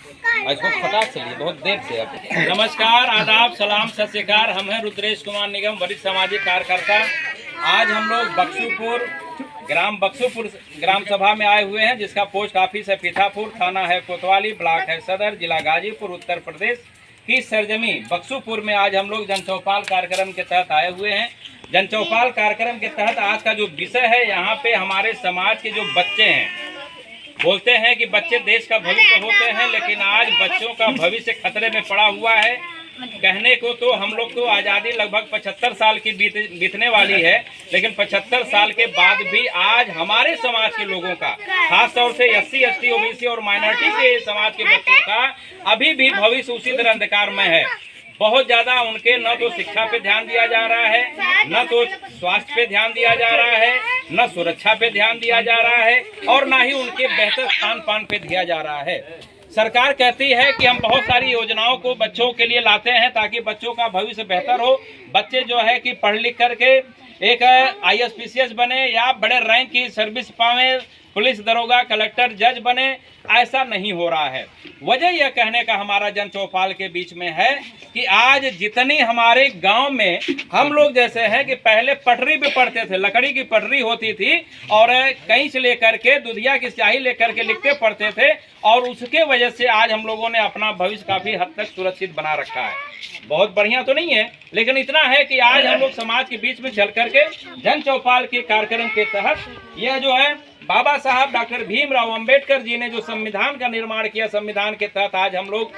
इसको फटाक से लिए बहुत देर से। नमस्कार, आदाब, सलाम, सत श्री अकाल। हम हैं रुद्रेश कुमार निगम, वरिष्ठ सामाजिक कार्यकर्ता। आज हम लोग बक्सूपुर ग्राम सभा में आए हुए हैं, जिसका पोस्ट ऑफिस है पीठापुर, थाना है कोतवाली, ब्लॉक है सदर, जिला गाजीपुर, उत्तर प्रदेश की सरजमी बक्सूपुर में आज हम लोग जनचौपाल कार्यक्रम के तहत आए हुए हैं। जनचौपाल कार्यक्रम के तहत आज का जो विषय है, यहाँ पे हमारे समाज के जो बच्चे हैं, बोलते हैं कि बच्चे देश का भविष्य होते हैं, लेकिन आज बच्चों का भविष्य खतरे में पड़ा हुआ है। कहने को तो हम लोग तो आज़ादी लगभग 75 साल की बीतने वाली है, लेकिन 75 साल के बाद भी आज हमारे समाज के लोगों का, खासतौर से SC, ST, OBC और माइनॉरिटी के समाज के बच्चों का अभी भी भविष्य उसी तरह अंधकार में है। बहुत ज़्यादा उनके न तो शिक्षा पे ध्यान दिया जा रहा है, न तो स्वास्थ्य पे ध्यान दिया जा रहा है, न सुरक्षा पे ध्यान दिया जा रहा है, और न ही उनके बेहतर खान पान पे दिया जा रहा है। सरकार कहती है कि हम बहुत सारी योजनाओं को बच्चों के लिए लाते हैं ताकि बच्चों का भविष्य बेहतर हो, बच्चे जो है कि पढ़ लिख करके एक IAS PCS बने या बड़े रैंक की सर्विस पावें, पुलिस, दरोगा, कलेक्टर, जज बने। ऐसा नहीं हो रहा है। वजह यह कहने का हमारा जनचौपाल के बीच में है कि आज जितनी हमारे गांव में हम लोग जैसे हैं कि पहले पटरी पे पढ़ते थे, लकड़ी की पटरी होती थी और कहीं से लेकर के दुधिया की स्याही लेकर के लिखते पढ़ते थे, और उसके वजह से आज हम लोगों ने अपना भविष्य काफ़ी हद तक सुरक्षित बना रखा है। बहुत बढ़िया तो नहीं है, लेकिन इतना है कि आज हम लोग समाज के बीच में चल करके जनचौपाल के कार्यक्रम के तहत यह जो है बाबा साहब डॉक्टर भीमराव अंबेडकर जी ने जो संविधान का निर्माण किया, संविधान के तहत आज हम लोग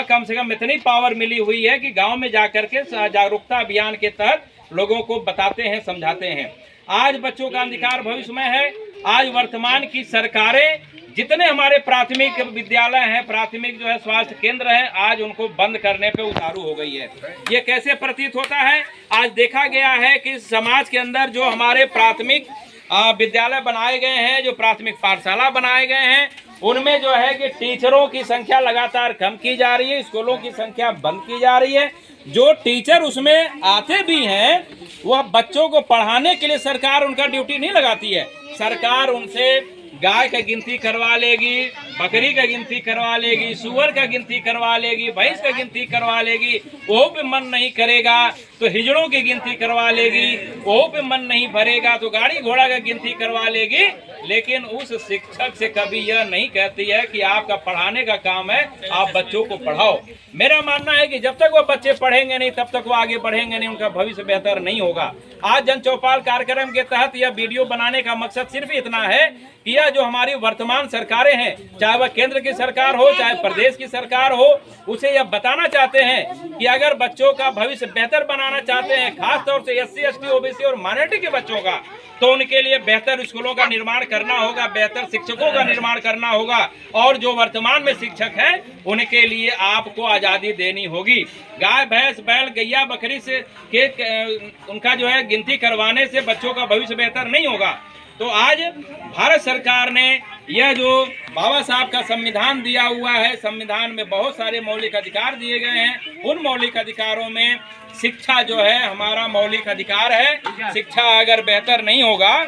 कम से कम इतनी पावर मिली हुई है कि गांव में जाकर के जागरूकता अभियान के तहत लोगों को बताते हैं, समझाते हैं। आज बच्चों का अधिकार भविष्य में है। आज वर्तमान की सरकारें जितने हमारे प्राथमिक विद्यालय हैं, प्राथमिक जो है स्वास्थ्य केंद्र हैं, आज उनको बंद करने पे उतारू हो गई है। ये कैसे प्रतीत होता है? आज देखा गया है कि समाज के अंदर जो हमारे प्राथमिक विद्यालय बनाए गए हैं, जो प्राथमिक पाठशाला बनाए गए हैं, उनमें जो है कि टीचरों की संख्या लगातार कम की जा रही है, स्कूलों की संख्या बंद की जा रही है। जो टीचर उसमें आते भी हैं, वह बच्चों को पढ़ाने के लिए सरकार उनका ड्यूटी नहीं लगाती है। सरकार उनसे गाय का गिनती करवा लेगी, बकरी का गिनती करवा लेगी, सुअर का गिनती करवा लेगी, भैंस का गिनती करवा लेगी, वो पे मन नहीं करेगा तो हिजड़ों की गिनती करवा लेगी, वो पे मन नहीं भरेगा तो गाड़ी घोड़ा का गिनती करवा लेगी। लेकिन उस शिक्षक से कभी यह नहीं कहती है कि आपका पढ़ाने का काम है, आप बच्चों को पढ़ाओ। मेरा मानना है कि जब तक वो बच्चे पढ़ेंगे नहीं, तब तक वो आगे बढ़ेंगे नहीं, उनका भविष्य बेहतर नहीं होगा। आज जनचौपाल कार्यक्रम के तहत यह वीडियो बनाने का मकसद सिर्फ इतना है कि यह जो हमारी वर्तमान सरकारें हैं, चाहे वह केंद्र की सरकार हो, चाहे प्रदेश की सरकार हो, उसे यह बताना चाहते हैं कि अगर बच्चों का भविष्य बेहतर बनाना चाहते हैं, खासतौर से SC, ST, OBC और माइनॉरिटी के बच्चों का, तो उनके लिए बेहतर स्कूलों का निर्माण करना होगा, बेहतर शिक्षकों का निर्माण करना होगा, और जो वर्तमान में शिक्षक हैं उनके लिए आपको आज़ादी देनी होगी। गाय, भैंस, बैल, गैया, बकरी से उनका जो है गिनती करवाने से बच्चों का भविष्य बेहतर नहीं होगा। तो आज भारत सरकार ने यह जो बाबा साहब का संविधान दिया हुआ है, संविधान में बहुत सारे मौलिक अधिकार दिए गए हैं। उन मौलिक अधिकारों में शिक्षा जो है हमारा मौलिक अधिकार है। शिक्षा अगर बेहतर नहीं होगा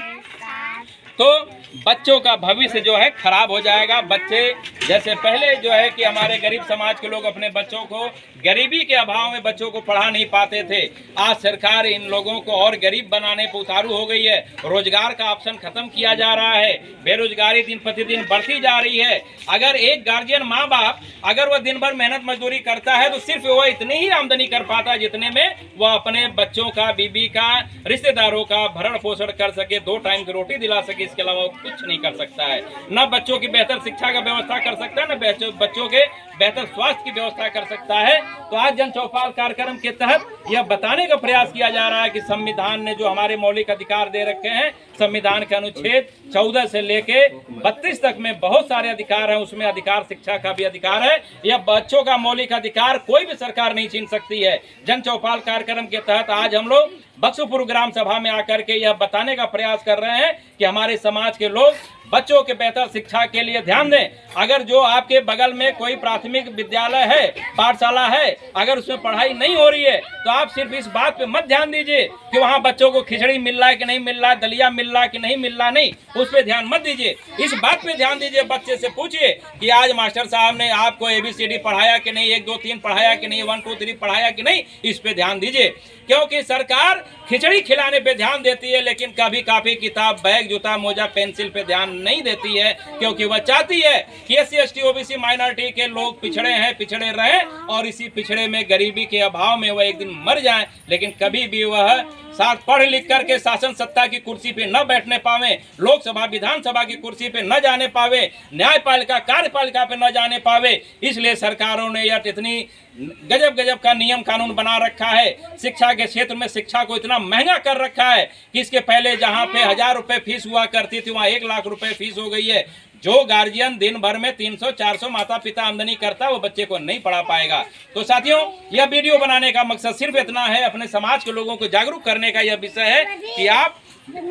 तो बच्चों का भविष्य जो है खराब हो जाएगा। बच्चे जैसे पहले जो है कि हमारे गरीब समाज के लोग अपने बच्चों को, गरीबी के अभाव में बच्चों को पढ़ा नहीं पाते थे, आज सरकार इन लोगों को और गरीब बनाने पर उतारू हो गई है। रोजगार का ऑप्शन खत्म किया जा रहा है, बेरोजगारी दिन प्रतिदिन बढ़ती जा रही है। अगर एक गार्जियन, माँ बाप, अगर वह दिन भर मेहनत मजदूरी करता है तो सिर्फ वह इतनी ही आमदनी कर पाता है जितने में वह अपने बच्चों का, बीबी का, रिश्तेदारों का भरण पोषण कर सके, 2 टाइम की रोटी दिला सके। इसके अलावा कुछ नहीं कर सकता है। न बच्चों की बेहतर शिक्षा का व्यवस्था कर सकता है, न बच्चों के बेहतर स्वास्थ्य की व्यवस्था कर सकता है। तो आज जनचौपाल कार्यक्रम के तहत यह बताने का प्रयास किया जा रहा है कि संविधान ने जो हमारे मौलिक अधिकार दे रखे हैं, संविधान के अनुच्छेद 14 से लेके 32 तक में बहुत सारे अधिकार हैं, उसमें अधिकार शिक्षा का भी अधिकार है। यह बच्चों का मौलिक अधिकार कोई भी सरकार नहीं छीन सकती है। जनचौपाल कार्यक्रम के तहत आज हम लोग बक्सूपुर ग्राम सभा में आकर के यह बताने का प्रयास कर रहे हैं कि हमारे समाज के लोग बच्चों के बेहतर शिक्षा के लिए ध्यान दें। अगर जो आपके बगल में कोई प्राथमिक विद्यालय है, पाठशाला है, अगर उसमें पढ़ाई नहीं हो रही है तो आप सिर्फ इस बात पे मत ध्यान दीजिए कि वहाँ बच्चों को खिचड़ी मिल रहा है कि नहीं मिल रहा है, दलिया मिल रहा है कि नहीं मिल रहा, नहीं, उस पर ध्यान मत दीजिए। इस बात पे ध्यान दीजिए, बच्चे से पूछिए कि आज मास्टर साहब ने आपको ABCD पढ़ाया कि नहीं, 1 2 3 पढ़ाया कि नहीं, 1 2 3 पढ़ाया कि नहीं, इस पे ध्यान दीजिए। क्योंकि सरकार खिचड़ी खिलाने पे ध्यान देती है लेकिन कभी कापी किताब बैग जूता मोजा पेंसिल पे ध्यान नहीं देती है, क्योंकि वह चाहती है कि SC ST OBC माइनॉरिटी के लोग पिछड़े हैं, पिछड़े रहें और इसी पिछड़े में गरीबी के अभाव में वह एक दिन मर जाएं, लेकिन कभी भी वह साथ पढ़ लिख करके शासन सत्ता की कुर्सी पे न बैठने पावे, लोकसभा विधानसभा की कुर्सी पे न जाने पावे, न्यायपालिका कार्यपालिका पे न जाने पावे। इसलिए सरकारों ने यह इतनी गजब गजब का नियम कानून बना रखा है। शिक्षा के क्षेत्र में शिक्षा को इतना महंगा कर रखा है कि इसके पहले जहाँ पे 1000 रुपये फीस हुआ करती थी वहाँ 1 लाख रुपए फीस हो गई है। जो गार्जियन दिन भर में 300-400 माता पिता आमदनी करता है वो बच्चे को नहीं पढ़ा पाएगा। तो साथियों, यह वीडियो बनाने का मकसद सिर्फ इतना है, अपने समाज के लोगों को जागरूक करने का यह विषय है कि आप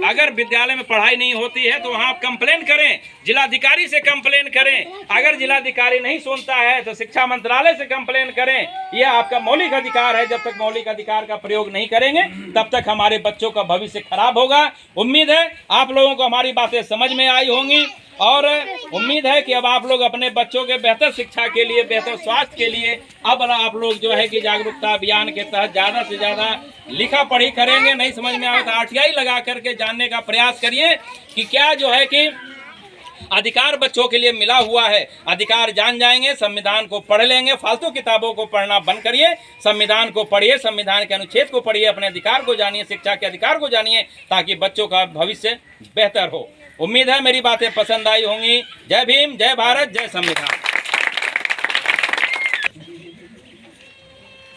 अगर विद्यालय में पढ़ाई नहीं होती है तो वहाँ आप कंप्लेन करें, जिलाधिकारी से कंप्लेन करें। अगर जिलाधिकारी नहीं सुनता है तो शिक्षा मंत्रालय से कंप्लेन करें। यह आपका मौलिक अधिकार है। जब तक मौलिक अधिकार का प्रयोग नहीं करेंगे तब तक हमारे बच्चों का भविष्य खराब होगा। उम्मीद है आप लोगों को हमारी बातें समझ में आई होंगी और उम्मीद है कि अब आप लोग अपने बच्चों के बेहतर शिक्षा के लिए, बेहतर स्वास्थ्य के लिए अब आप लोग जो है कि जागरूकता अभियान के तहत ज़्यादा से ज़्यादा लिखा पढ़ी करेंगे। नहीं समझ में आए तो RTI लगा करके जानने का प्रयास करिए कि क्या जो है कि अधिकार बच्चों के लिए मिला हुआ है। अधिकार जान जाएंगे, संविधान को पढ़ लेंगे। फालतू किताबों को पढ़ना बंद करिए, संविधान को पढ़िए, संविधान के अनुच्छेद को पढ़िए, अपने अधिकार को जानिए, शिक्षा के अधिकार को जानिए ताकि बच्चों का भविष्य बेहतर हो। उम्मीद है मेरी बातें पसंद आई होंगी। जय भीम, जय भारत, जय संविधान।